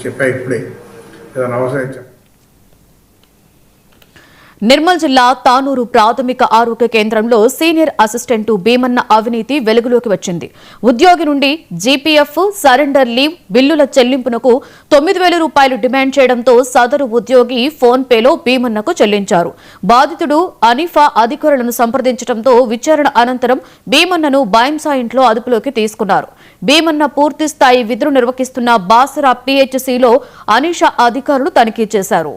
చెప్పా ఇప్పుడే ఏదైనా అవసరం. నిర్మల్ జిల్లా తానూరు ప్రాథమిక ఆరోగ్య కేంద్రంలో సీనియర్ అసిస్టెంట్ భీమన్న అవినీతి వెలుగులోకి వచ్చింది. ఉద్యోగి నుండి జీపీఎఫ్, సరెండర్ లీవ్ బిల్లుల చెల్లింపునకు 9,000 రూపాయలు డిమాండ్ చేయడంతో సదరు ఉద్యోగి ఫోన్ పేలో భీమన్నకు చెల్లించారు. బాధితుడు అనిఫా అధికారులను సంప్రదించడంతో విచారణ అనంతరం భీమన్నను బాయింసా ఇంట్లో అదుపులోకి తీసుకున్నారు. భీమన్న పూర్తి స్థాయి విధులు నిర్వహిస్తున్న బాసరా పీహెచ్సీలో అనీషా అధికారులు తనిఖీ చేశారు.